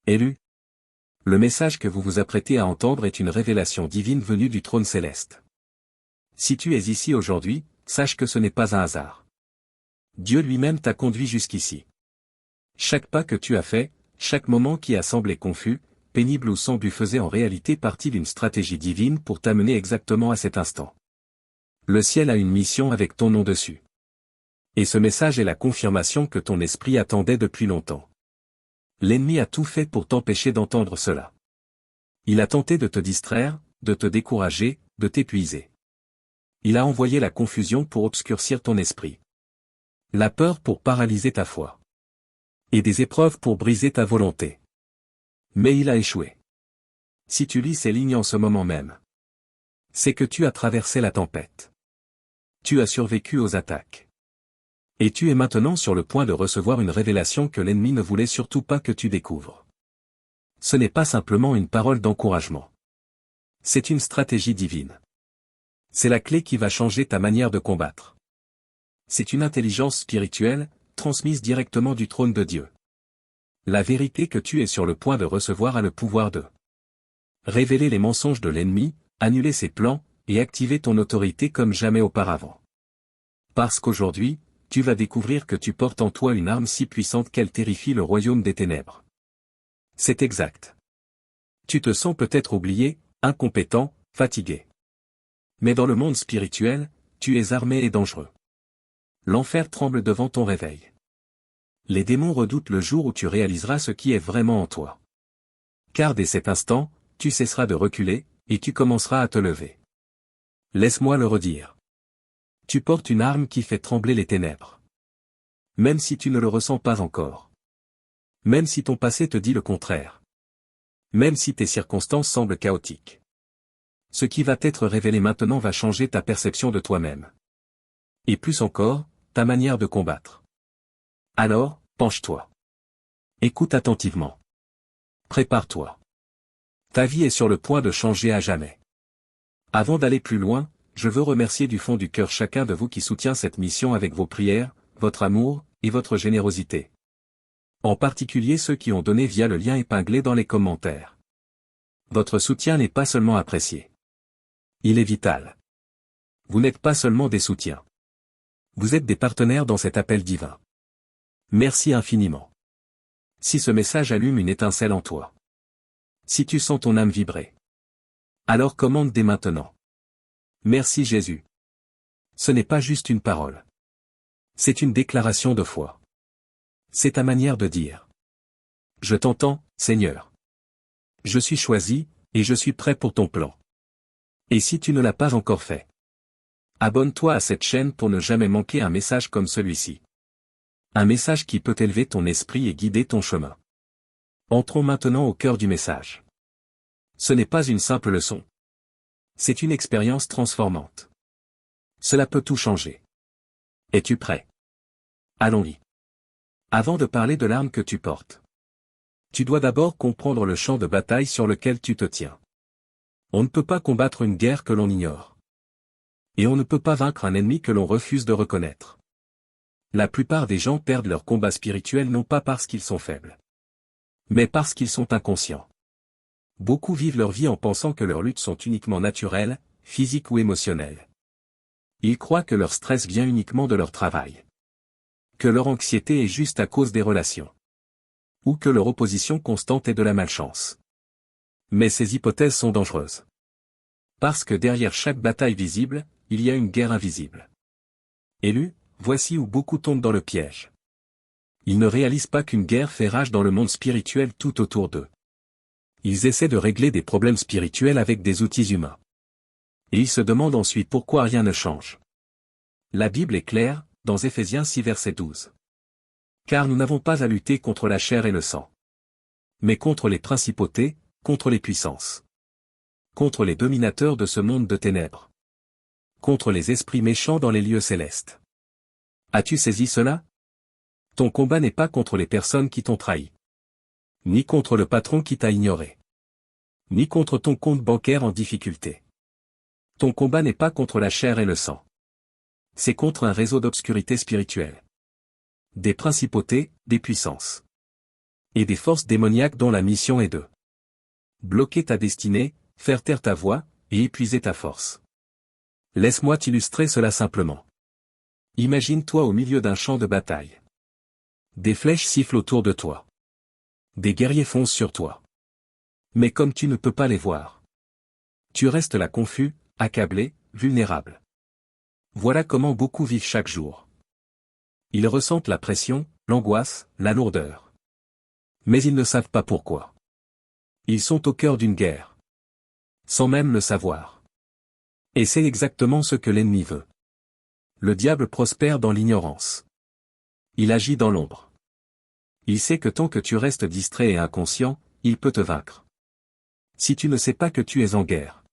Élu. Le message que vous vous apprêtez à entendre est une révélation divine venue du trône céleste. Si tu es ici aujourd'hui, sache que ce n'est pas un hasard. Dieu lui-même t'a conduit jusqu'ici. Chaque pas que tu as fait, chaque moment qui a semblé confus, pénible ou sans but faisait en réalité partie d'une stratégie divine pour t'amener exactement à cet instant. Le ciel a une mission avec ton nom dessus. Et ce message est la confirmation que ton esprit attendait depuis longtemps. L'ennemi a tout fait pour t'empêcher d'entendre cela. Il a tenté de te distraire, de te décourager, de t'épuiser. Il a envoyé la confusion pour obscurcir ton esprit. La peur pour paralyser ta foi. Et des épreuves pour briser ta volonté. Mais il a échoué. Si tu lis ces lignes en ce moment même, c'est que tu as traversé la tempête. Tu as survécu aux attaques. Et tu es maintenant sur le point de recevoir une révélation que l'ennemi ne voulait surtout pas que tu découvres. Ce n'est pas simplement une parole d'encouragement. C'est une stratégie divine. C'est la clé qui va changer ta manière de combattre. C'est une intelligence spirituelle, transmise directement du trône de Dieu. La vérité que tu es sur le point de recevoir a le pouvoir de révéler les mensonges de l'ennemi, annuler ses plans, et activer ton autorité comme jamais auparavant. Parce qu'aujourd'hui, tu vas découvrir que tu portes en toi une arme si puissante qu'elle terrifie le royaume des ténèbres. C'est exact. Tu te sens peut-être oublié, incompétent, fatigué. Mais dans le monde spirituel, tu es armé et dangereux. L'enfer tremble devant ton réveil. Les démons redoutent le jour où tu réaliseras ce qui est vraiment en toi. Car dès cet instant, tu cesseras de reculer, et tu commenceras à te lever. Laisse-moi le redire. Tu portes une arme qui fait trembler les ténèbres. Même si tu ne le ressens pas encore. Même si ton passé te dit le contraire. Même si tes circonstances semblent chaotiques. Ce qui va t'être révélé maintenant va changer ta perception de toi-même. Et plus encore, ta manière de combattre. Alors, penche-toi. Écoute attentivement. Prépare-toi. Ta vie est sur le point de changer à jamais. Avant d'aller plus loin, je veux remercier du fond du cœur chacun de vous qui soutient cette mission avec vos prières, votre amour, et votre générosité. En particulier ceux qui ont donné via le lien épinglé dans les commentaires. Votre soutien n'est pas seulement apprécié. Il est vital. Vous n'êtes pas seulement des soutiens. Vous êtes des partenaires dans cet appel divin. Merci infiniment. Si ce message allume une étincelle en toi. Si tu sens ton âme vibrer. Alors commande dès maintenant. Merci Jésus. Ce n'est pas juste une parole. C'est une déclaration de foi. C'est ta manière de dire. Je t'entends, Seigneur. Je suis choisi, et je suis prêt pour ton plan. Et si tu ne l'as pas encore fait, abonne-toi à cette chaîne pour ne jamais manquer un message comme celui-ci. Un message qui peut élever ton esprit et guider ton chemin. Entrons maintenant au cœur du message. Ce n'est pas une simple leçon. C'est une expérience transformante. Cela peut tout changer. Es-tu prêt? Allons-y. Avant de parler de l'arme que tu portes, tu dois d'abord comprendre le champ de bataille sur lequel tu te tiens. On ne peut pas combattre une guerre que l'on ignore. Et on ne peut pas vaincre un ennemi que l'on refuse de reconnaître. La plupart des gens perdent leur combat spirituel non pas parce qu'ils sont faibles, mais parce qu'ils sont inconscients. Beaucoup vivent leur vie en pensant que leurs luttes sont uniquement naturelles, physiques ou émotionnelles. Ils croient que leur stress vient uniquement de leur travail. Que leur anxiété est juste à cause des relations. Ou que leur opposition constante est de la malchance. Mais ces hypothèses sont dangereuses. Parce que derrière chaque bataille visible, il y a une guerre invisible. Élu, voici où beaucoup tombent dans le piège. Ils ne réalisent pas qu'une guerre fait rage dans le monde spirituel tout autour d'eux. Ils essaient de régler des problèmes spirituels avec des outils humains. Et ils se demandent ensuite pourquoi rien ne change. La Bible est claire, dans Éphésiens 6 verset 12. Car nous n'avons pas à lutter contre la chair et le sang. Mais contre les principautés, contre les puissances. Contre les dominateurs de ce monde de ténèbres. Contre les esprits méchants dans les lieux célestes. As-tu saisi cela? Ton combat n'est pas contre les personnes qui t'ont trahi. Ni contre le patron qui t'a ignoré. Ni contre ton compte bancaire en difficulté. Ton combat n'est pas contre la chair et le sang. C'est contre un réseau d'obscurité spirituelle. Des principautés, des puissances. Et des forces démoniaques dont la mission est de bloquer ta destinée, faire taire ta voix, et épuiser ta force. Laisse-moi t'illustrer cela simplement. Imagine-toi au milieu d'un champ de bataille. Des flèches sifflent autour de toi. Des guerriers foncent sur toi. Mais comme tu ne peux pas les voir, tu restes là confus, accablé, vulnérable. Voilà comment beaucoup vivent chaque jour. Ils ressentent la pression, l'angoisse, la lourdeur. Mais ils ne savent pas pourquoi. Ils sont au cœur d'une guerre. Sans même le savoir. Et c'est exactement ce que l'ennemi veut. Le diable prospère dans l'ignorance. Il agit dans l'ombre. Il sait que tant que tu restes distrait et inconscient, il peut te vaincre. Si tu ne sais pas que tu es en guerre,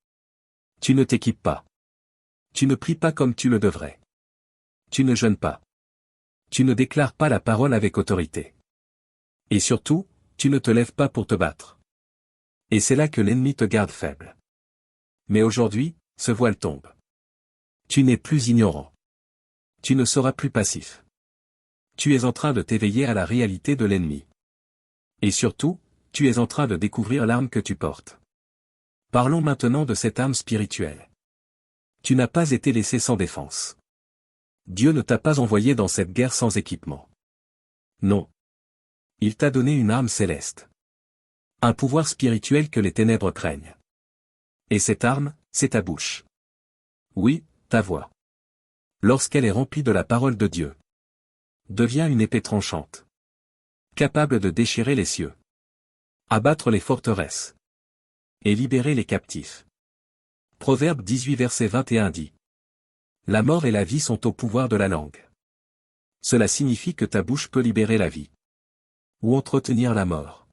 tu ne t'équipes pas. Tu ne pries pas comme tu le devrais. Tu ne jeûnes pas. Tu ne déclares pas la parole avec autorité. Et surtout, tu ne te lèves pas pour te battre. Et c'est là que l'ennemi te garde faible. Mais aujourd'hui, ce voile tombe. Tu n'es plus ignorant. Tu ne seras plus passif. Tu es en train de t'éveiller à la réalité de l'ennemi. Et surtout, tu es en train de découvrir l'arme que tu portes. Parlons maintenant de cette arme spirituelle. Tu n'as pas été laissé sans défense. Dieu ne t'a pas envoyé dans cette guerre sans équipement. Non. Il t'a donné une arme céleste. Un pouvoir spirituel que les ténèbres craignent. Et cette arme, c'est ta bouche. Oui, ta voix. Lorsqu'elle est remplie de la parole de Dieu, devient une épée tranchante. Capable de déchirer les cieux. Abattre les forteresses. Et libérer les captifs. Proverbe 18 verset 21 dit. La mort et la vie sont au pouvoir de la langue. Cela signifie que ta bouche peut libérer la vie. Ou entretenir la mort.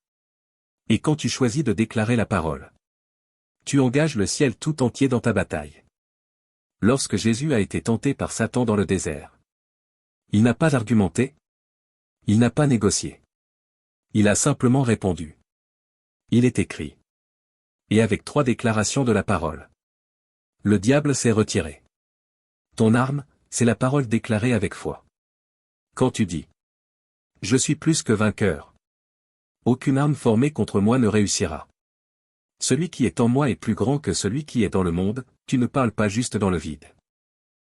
Et quand tu choisis de déclarer la parole, tu engages le ciel tout entier dans ta bataille. Lorsque Jésus a été tenté par Satan dans le désert, il n'a pas argumenté. Il n'a pas négocié. Il a simplement répondu. Il est écrit. Et avec 3 déclarations de la parole. Le diable s'est retiré. Ton arme, c'est la parole déclarée avec foi. Quand tu dis. Je suis plus que vainqueur. Aucune arme formée contre moi ne réussira. Celui qui est en moi est plus grand que celui qui est dans le monde, tu ne parles pas juste dans le vide.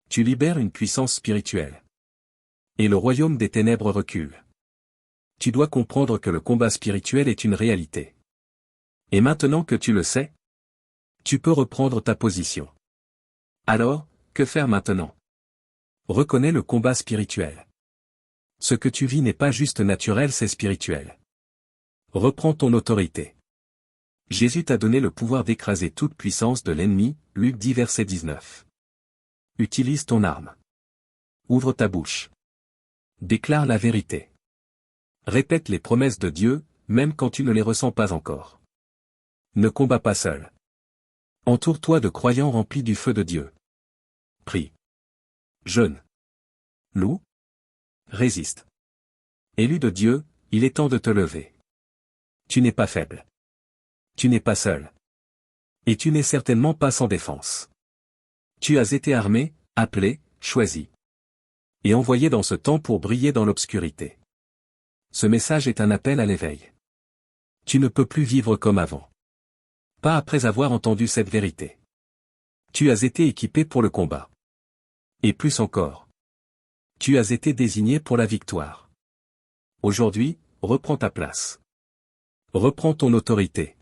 Tu libères une puissance spirituelle. Et le royaume des ténèbres recule. Tu dois comprendre que le combat spirituel est une réalité. Et maintenant que tu le sais, tu peux reprendre ta position. Alors, que faire maintenant? Reconnais le combat spirituel. Ce que tu vis n'est pas juste naturel, c'est spirituel. Reprends ton autorité. Jésus t'a donné le pouvoir d'écraser toute puissance de l'ennemi, Luc 10 verset 19. Utilise ton arme. Ouvre ta bouche. Déclare la vérité. Répète les promesses de Dieu, même quand tu ne les ressens pas encore. Ne combats pas seul. Entoure-toi de croyants remplis du feu de Dieu. Prie. Jeûne. Loue. Résiste. Élu de Dieu, il est temps de te lever. Tu n'es pas faible. Tu n'es pas seul. Et tu n'es certainement pas sans défense. Tu as été armé, appelé, choisi. Et envoyé dans ce temps pour briller dans l'obscurité. Ce message est un appel à l'éveil. Tu ne peux plus vivre comme avant. Pas après avoir entendu cette vérité. Tu as été équipé pour le combat. Et plus encore. Tu as été désigné pour la victoire. Aujourd'hui, reprends ta place. Reprends ton autorité.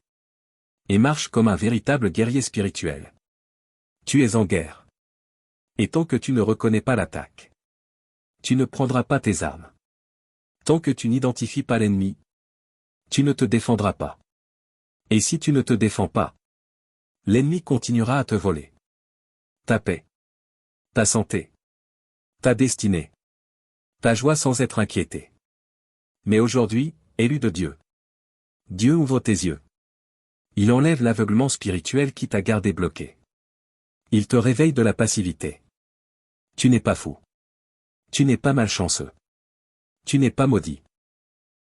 Et marche comme un véritable guerrier spirituel. Tu es en guerre. Et tant que tu ne reconnais pas l'attaque, tu ne prendras pas tes armes. Tant que tu n'identifies pas l'ennemi, tu ne te défendras pas. Et si tu ne te défends pas, l'ennemi continuera à te voler. Ta paix. Ta santé. Ta destinée. Ta joie sans être inquiété. Mais aujourd'hui, élu de Dieu. Dieu ouvre tes yeux. Il enlève l'aveuglement spirituel qui t'a gardé bloqué. Il te réveille de la passivité. Tu n'es pas fou. Tu n'es pas malchanceux. Tu n'es pas maudit.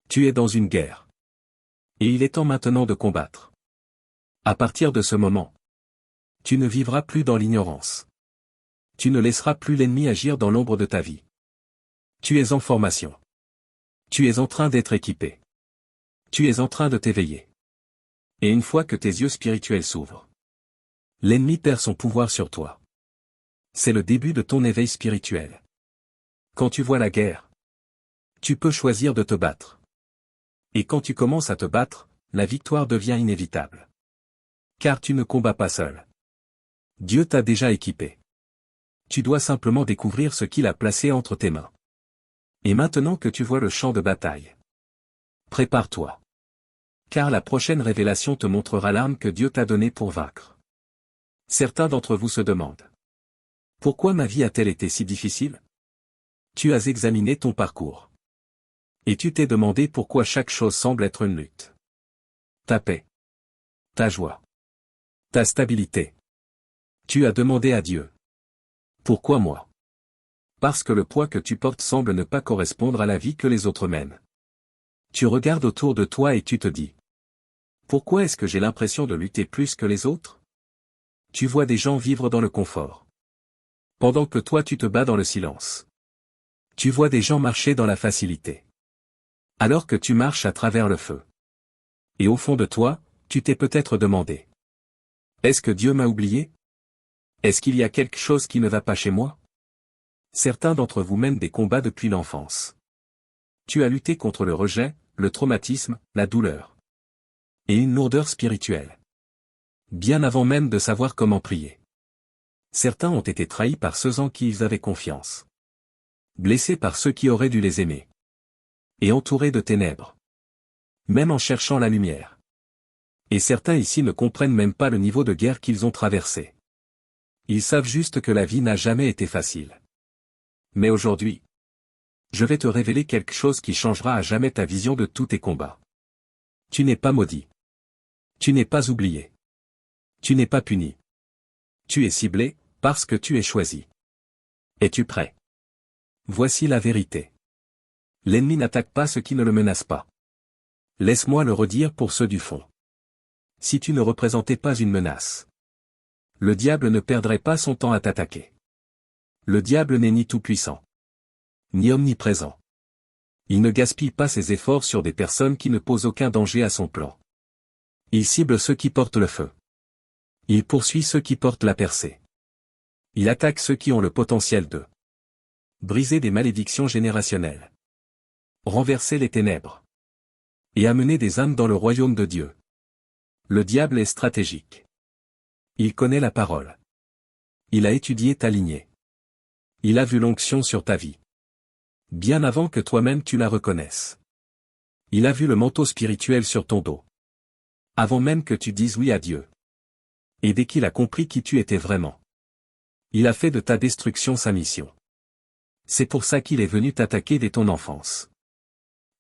Tu es dans une guerre. Et il est temps maintenant de combattre. À partir de ce moment, tu ne vivras plus dans l'ignorance. Tu ne laisseras plus l'ennemi agir dans l'ombre de ta vie. Tu es en formation. Tu es en train d'être équipé. Tu es en train de t'éveiller. Et une fois que tes yeux spirituels s'ouvrent, l'ennemi perd son pouvoir sur toi. C'est le début de ton éveil spirituel. Quand tu vois la guerre, tu peux choisir de te battre. Et quand tu commences à te battre, la victoire devient inévitable. Car tu ne combats pas seul. Dieu t'a déjà équipé. Tu dois simplement découvrir ce qu'il a placé entre tes mains. Et maintenant que tu vois le champ de bataille, prépare-toi. Car la prochaine révélation te montrera l'arme que Dieu t'a donnée pour vaincre. Certains d'entre vous se demandent: pourquoi ma vie a-t-elle été si difficile? Tu as examiné ton parcours. Et tu t'es demandé pourquoi chaque chose semble être une lutte. Ta paix. Ta joie. Ta stabilité. Tu as demandé à Dieu: pourquoi moi? Parce que le poids que tu portes semble ne pas correspondre à la vie que les autres mènent. Tu regardes autour de toi et tu te dis: pourquoi est-ce que j'ai l'impression de lutter plus que les autres? Tu vois des gens vivre dans le confort, pendant que toi tu te bats dans le silence. Tu vois des gens marcher dans la facilité, alors que tu marches à travers le feu. Et au fond de toi, tu t'es peut-être demandé: est-ce que Dieu m'a oublié? Est-ce qu'il y a quelque chose qui ne va pas chez moi? Certains d'entre vous mènent des combats depuis l'enfance. Tu as lutté contre le rejet, le traumatisme, la douleur. Et une lourdeur spirituelle. Bien avant même de savoir comment prier. Certains ont été trahis par ceux en qui ils avaient confiance. Blessés par ceux qui auraient dû les aimer. Et entourés de ténèbres. Même en cherchant la lumière. Et certains ici ne comprennent même pas le niveau de guerre qu'ils ont traversé. Ils savent juste que la vie n'a jamais été facile. Mais aujourd'hui, je vais te révéler quelque chose qui changera à jamais ta vision de tous tes combats. Tu n'es pas maudit. Tu n'es pas oublié. Tu n'es pas puni. Tu es ciblé, parce que tu es choisi. Es-tu prêt? Voici la vérité. L'ennemi n'attaque pas ceux qui ne le menacent pas. Laisse-moi le redire pour ceux du fond. Si tu ne représentais pas une menace, le diable ne perdrait pas son temps à t'attaquer. Le diable n'est ni tout-puissant, ni omniprésent. Il ne gaspille pas ses efforts sur des personnes qui ne posent aucun danger à son plan. Il cible ceux qui portent le feu. Il poursuit ceux qui portent la percée. Il attaque ceux qui ont le potentiel de briser des malédictions générationnelles, renverser les ténèbres, et amener des âmes dans le royaume de Dieu. Le diable est stratégique. Il connaît la parole. Il a étudié ta lignée. Il a vu l'onction sur ta vie. Bien avant que toi-même tu la reconnaisses. Il a vu le manteau spirituel sur ton dos. Avant même que tu dises oui à Dieu. Et dès qu'il a compris qui tu étais vraiment, il a fait de ta destruction sa mission. C'est pour ça qu'il est venu t'attaquer dès ton enfance.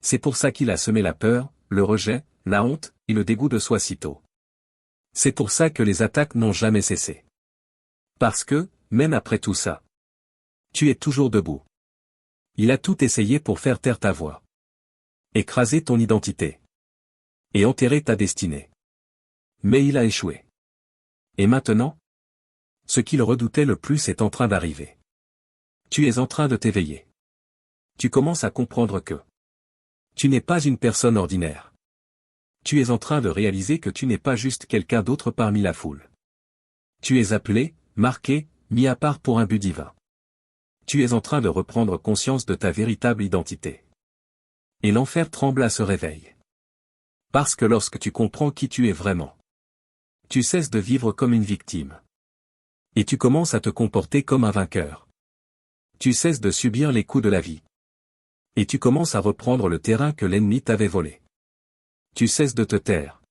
C'est pour ça qu'il a semé la peur, le rejet, la honte, et le dégoût de soi si tôt. C'est pour ça que les attaques n'ont jamais cessé. Parce que, même après tout ça, tu es toujours debout. Il a tout essayé pour faire taire ta voix. Écraser ton identité. Et enterrer ta destinée. Mais il a échoué. Et maintenant? Ce qu'il redoutait le plus est en train d'arriver. Tu es en train de t'éveiller. Tu commences à comprendre que tu n'es pas une personne ordinaire. Tu es en train de réaliser que tu n'es pas juste quelqu'un d'autre parmi la foule. Tu es appelé, marqué, mis à part pour un but divin. Tu es en train de reprendre conscience de ta véritable identité. Et l'enfer tremble à ce réveil. Parce que lorsque tu comprends qui tu es vraiment, tu cesses de vivre comme une victime. Et tu commences à te comporter comme un vainqueur. Tu cesses de subir les coups de la vie. Et tu commences à reprendre le terrain que l'ennemi t'avait volé. Tu cesses de te taire.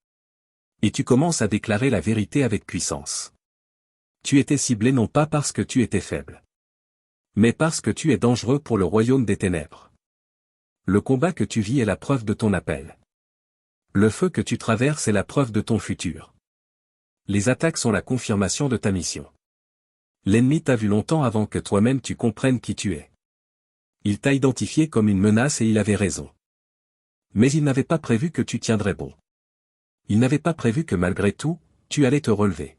Et tu commences à déclarer la vérité avec puissance. Tu étais ciblé non pas parce que tu étais faible, mais parce que tu es dangereux pour le royaume des ténèbres. Le combat que tu vis est la preuve de ton appel. Le feu que tu traverses est la preuve de ton futur. Les attaques sont la confirmation de ta mission. L'ennemi t'a vu longtemps avant que toi-même tu comprennes qui tu es. Il t'a identifié comme une menace et il avait raison. Mais il n'avait pas prévu que tu tiendrais bon. Il n'avait pas prévu que malgré tout, tu allais te relever.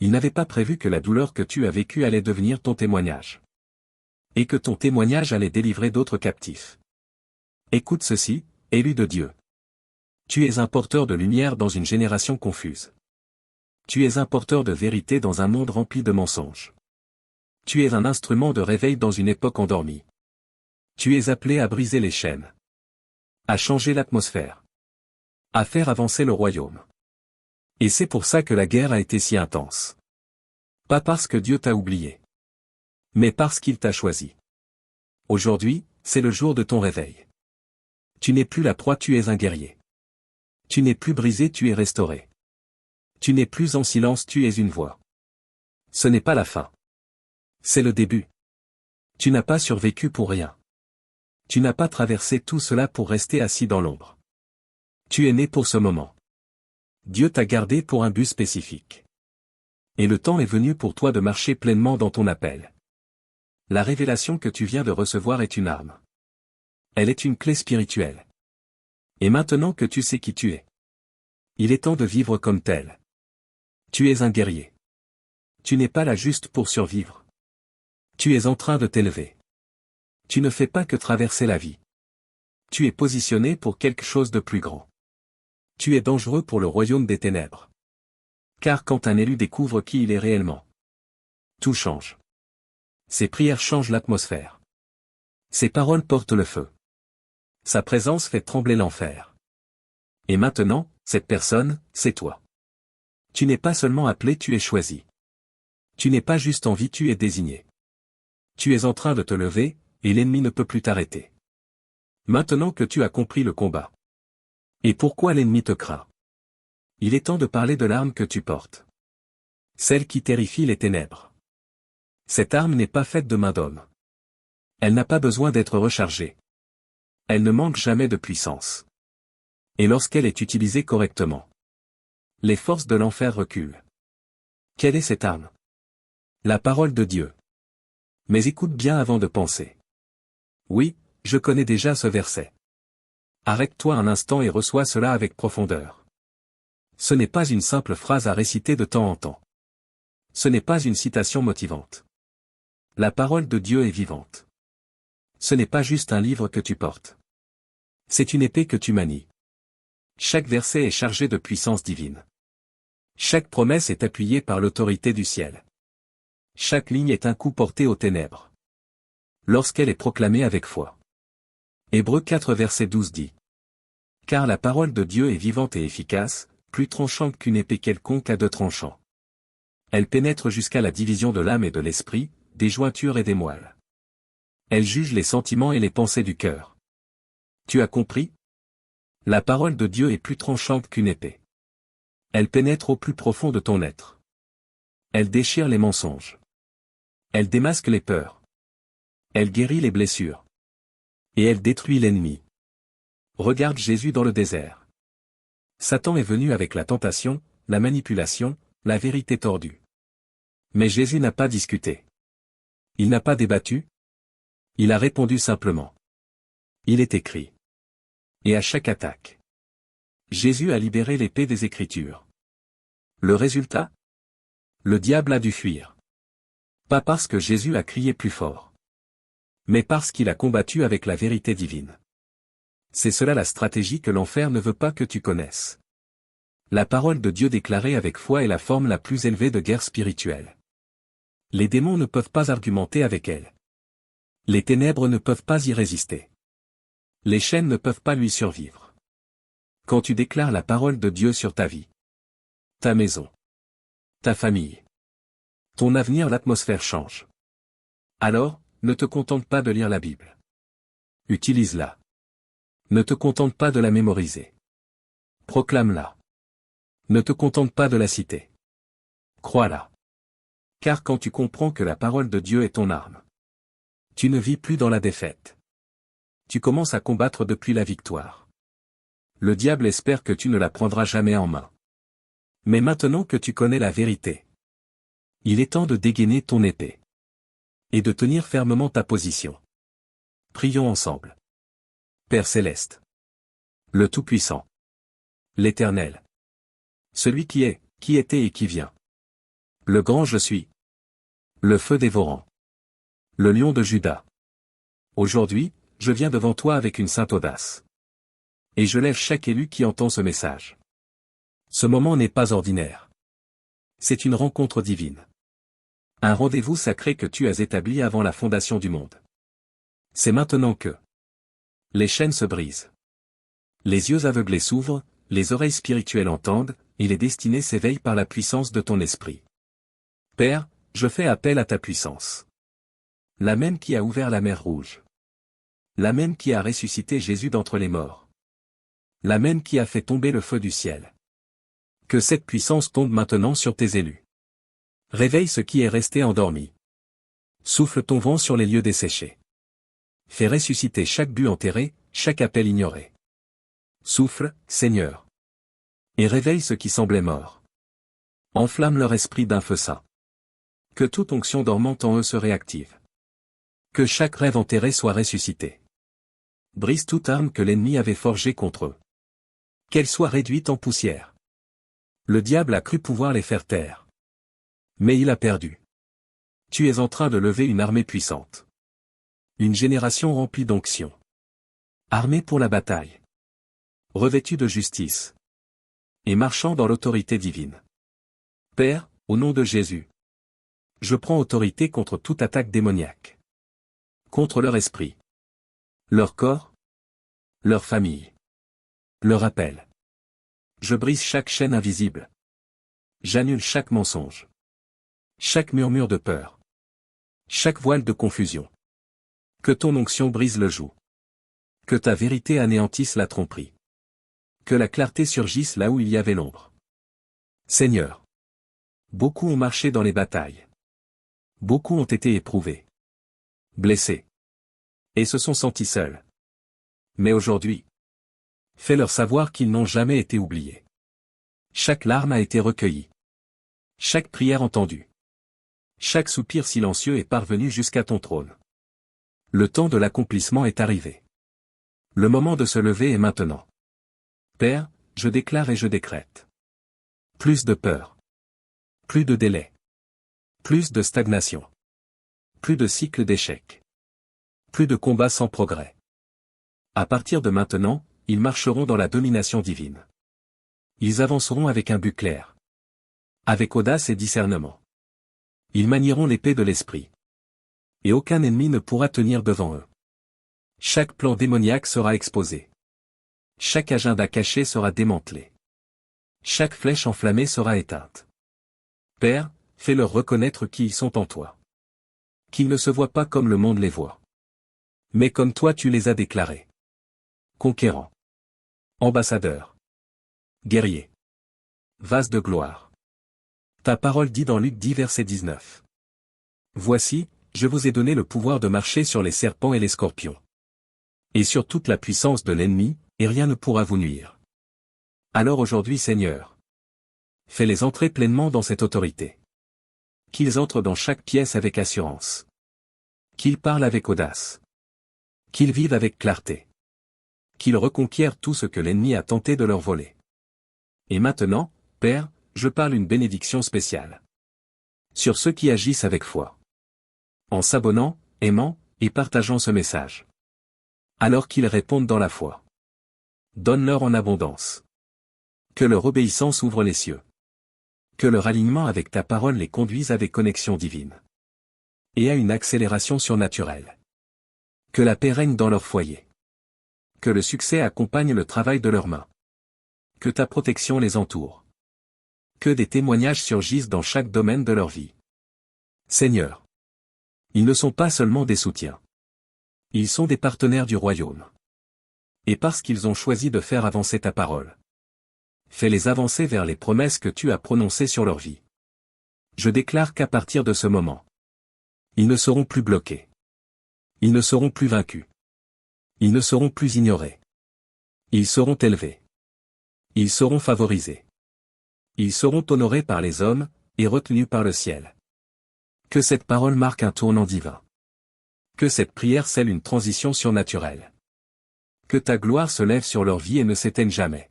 Il n'avait pas prévu que la douleur que tu as vécue allait devenir ton témoignage. Et que ton témoignage allait délivrer d'autres captifs. Écoute ceci, élu de Dieu. Tu es un porteur de lumière dans une génération confuse. Tu es un porteur de vérité dans un monde rempli de mensonges. Tu es un instrument de réveil dans une époque endormie. Tu es appelé à briser les chaînes. À changer l'atmosphère. À faire avancer le royaume. Et c'est pour ça que la guerre a été si intense. Pas parce que Dieu t'a oublié. Mais parce qu'il t'a choisi. Aujourd'hui, c'est le jour de ton réveil. Tu n'es plus la proie, tu es un guerrier. Tu n'es plus brisé, tu es restauré. Tu n'es plus en silence, tu es une voix. Ce n'est pas la fin. C'est le début. Tu n'as pas survécu pour rien. Tu n'as pas traversé tout cela pour rester assis dans l'ombre. Tu es né pour ce moment. Dieu t'a gardé pour un but spécifique. Et le temps est venu pour toi de marcher pleinement dans ton appel. La révélation que tu viens de recevoir est une arme. Elle est une clé spirituelle. Et maintenant que tu sais qui tu es, il est temps de vivre comme tel. Tu es un guerrier. Tu n'es pas là juste pour survivre. Tu es en train de t'élever. Tu ne fais pas que traverser la vie. Tu es positionné pour quelque chose de plus grand. Tu es dangereux pour le royaume des ténèbres. Car quand un élu découvre qui il est réellement, tout change. Ses prières changent l'atmosphère. Ses paroles portent le feu. Sa présence fait trembler l'enfer. Et maintenant, cette personne, c'est toi. Tu n'es pas seulement appelé, tu es choisi. Tu n'es pas juste en vie, tu es désigné. Tu es en train de te lever, et l'ennemi ne peut plus t'arrêter. Maintenant que tu as compris le combat. Et pourquoi l'ennemi te craint? Il est temps de parler de l'arme que tu portes. Celle qui terrifie les ténèbres. Cette arme n'est pas faite de main d'homme. Elle n'a pas besoin d'être rechargée. Elle ne manque jamais de puissance. Et lorsqu'elle est utilisée correctement, les forces de l'enfer reculent. Quelle est cette arme? La parole de Dieu. Mais écoute bien avant de penser. Oui, je connais déjà ce verset. Arrête-toi un instant et reçois cela avec profondeur. Ce n'est pas une simple phrase à réciter de temps en temps. Ce n'est pas une citation motivante. La parole de Dieu est vivante. Ce n'est pas juste un livre que tu portes. C'est une épée que tu manies. Chaque verset est chargé de puissance divine. Chaque promesse est appuyée par l'autorité du ciel. Chaque ligne est un coup porté aux ténèbres. Lorsqu'elle est proclamée avec foi. Hébreux 4 verset 12 dit. Car la parole de Dieu est vivante et efficace, plus tranchante qu'une épée quelconque à deux tranchants. Elle pénètre jusqu'à la division de l'âme et de l'esprit, des jointures et des moelles. Elle juge les sentiments et les pensées du cœur. Tu as compris? La parole de Dieu est plus tranchante qu'une épée. Elle pénètre au plus profond de ton être. Elle déchire les mensonges. Elle démasque les peurs. Elle guérit les blessures. Et elle détruit l'ennemi. Regarde Jésus dans le désert. Satan est venu avec la tentation, la manipulation, la vérité tordue. Mais Jésus n'a pas discuté. Il n'a pas débattu. Il a répondu simplement. Il est écrit. Et à chaque attaque, Jésus a libéré l'épée des Écritures. Le résultat? Le diable a dû fuir. Pas parce que Jésus a crié plus fort, mais parce qu'il a combattu avec la vérité divine. C'est cela la stratégie que l'enfer ne veut pas que tu connaisses. La parole de Dieu déclarée avec foi est la forme la plus élevée de guerre spirituelle. Les démons ne peuvent pas argumenter avec elle. Les ténèbres ne peuvent pas y résister. Les chaînes ne peuvent pas lui survivre. Quand tu déclares la parole de Dieu sur ta vie, ta maison, ta famille, ton avenir, l'atmosphère change. Alors, ne te contente pas de lire la Bible. Utilise-la. Ne te contente pas de la mémoriser. Proclame-la. Ne te contente pas de la citer. Crois-la. Car quand tu comprends que la parole de Dieu est ton arme, tu ne vis plus dans la défaite. Tu commences à combattre depuis la victoire. Le diable espère que tu ne la prendras jamais en main. Mais maintenant que tu connais la vérité, il est temps de dégainer ton épée. Et de tenir fermement ta position. Prions ensemble. Père céleste. Le Tout-Puissant. L'Éternel. Celui qui est, qui était et qui vient. Le grand je suis. Le feu dévorant. Le lion de Juda. Aujourd'hui, je viens devant toi avec une sainte audace. Et je lève chaque élu qui entend ce message. Ce moment n'est pas ordinaire. C'est une rencontre divine. Un rendez-vous sacré que tu as établi avant la fondation du monde. C'est maintenant que les chaînes se brisent. Les yeux aveuglés s'ouvrent, les oreilles spirituelles entendent, et les destinées s'éveillent par la puissance de ton esprit. Père, je fais appel à ta puissance. La même qui a ouvert la mer Rouge. La même qui a ressuscité Jésus d'entre les morts. La même qui a fait tomber le feu du ciel. Que cette puissance tombe maintenant sur tes élus. Réveille ce qui est resté endormi. Souffle ton vent sur les lieux desséchés. Fais ressusciter chaque but enterré, chaque appel ignoré. Souffle, Seigneur. Et réveille ceux qui semblaient morts. Enflamme leur esprit d'un feu saint. Que toute onction dormante en eux se réactive. Que chaque rêve enterré soit ressuscité. Brise toute arme que l'ennemi avait forgée contre eux. Qu'elle soit réduite en poussière. Le diable a cru pouvoir les faire taire. Mais il a perdu. Tu es en train de lever une armée puissante. Une génération remplie d'onction. Armée pour la bataille. Revêtue de justice. Et marchant dans l'autorité divine. Père, au nom de Jésus. Je prends autorité contre toute attaque démoniaque. Contre leur esprit. Leur corps. Leur famille. Leur appel. Je brise chaque chaîne invisible. J'annule chaque mensonge. Chaque murmure de peur. Chaque voile de confusion. Que ton onction brise le joug. Que ta vérité anéantisse la tromperie. Que la clarté surgisse là où il y avait l'ombre. Seigneur. Beaucoup ont marché dans les batailles. Beaucoup ont été éprouvés. Blessés. Et se sont sentis seuls. Mais aujourd'hui, fais-leur savoir qu'ils n'ont jamais été oubliés. Chaque larme a été recueillie. Chaque prière entendue. Chaque soupir silencieux est parvenu jusqu'à ton trône. Le temps de l'accomplissement est arrivé. Le moment de se lever est maintenant. Père, je déclare et je décrète. Plus de peur. Plus de délai. Plus de stagnation. Plus de cycle d'échecs. Plus de combats sans progrès. À partir de maintenant, ils marcheront dans la domination divine. Ils avanceront avec un but clair. Avec audace et discernement. Ils manieront l'épée de l'esprit. Et aucun ennemi ne pourra tenir devant eux. Chaque plan démoniaque sera exposé. Chaque agenda caché sera démantelé. Chaque flèche enflammée sera éteinte. Père, fais-leur reconnaître qui ils sont en toi. Qu'ils ne se voient pas comme le monde les voit. Mais comme toi tu les as déclarés. Conquérants. Ambassadeurs. Guerriers. Vase de gloire. Ta parole dit dans Luc 10 verset 19. Voici, je vous ai donné le pouvoir de marcher sur les serpents et les scorpions. Et sur toute la puissance de l'ennemi, et rien ne pourra vous nuire. Alors aujourd'hui Seigneur, fais-les entrer pleinement dans cette autorité. Qu'ils entrent dans chaque pièce avec assurance. Qu'ils parlent avec audace. Qu'ils vivent avec clarté. Qu'ils reconquièrent tout ce que l'ennemi a tenté de leur voler. Et maintenant, Père, je parle une bénédiction spéciale. Sur ceux qui agissent avec foi. En s'abonnant, aimant, et partageant ce message. Alors qu'ils répondent dans la foi. Donne-leur en abondance. Que leur obéissance ouvre les cieux. Que leur alignement avec ta parole les conduise à des connexions divines. Et à une accélération surnaturelle. Que la paix règne dans leur foyer. Que le succès accompagne le travail de leurs mains. Que ta protection les entoure. Que des témoignages surgissent dans chaque domaine de leur vie. Seigneur. Ils ne sont pas seulement des soutiens. Ils sont des partenaires du royaume. Et parce qu'ils ont choisi de faire avancer ta parole. Fais-les avancer vers les promesses que tu as prononcées sur leur vie. Je déclare qu'à partir de ce moment, ils ne seront plus bloqués. Ils ne seront plus vaincus. Ils ne seront plus ignorés. Ils seront élevés. Ils seront favorisés. Ils seront honorés par les hommes, et retenus par le ciel. Que cette parole marque un tournant divin. Que cette prière scelle une transition surnaturelle. Que ta gloire se lève sur leur vie et ne s'éteigne jamais.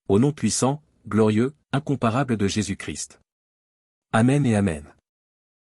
Au nom puissant, glorieux, incomparable de Jésus-Christ. Amen et Amen.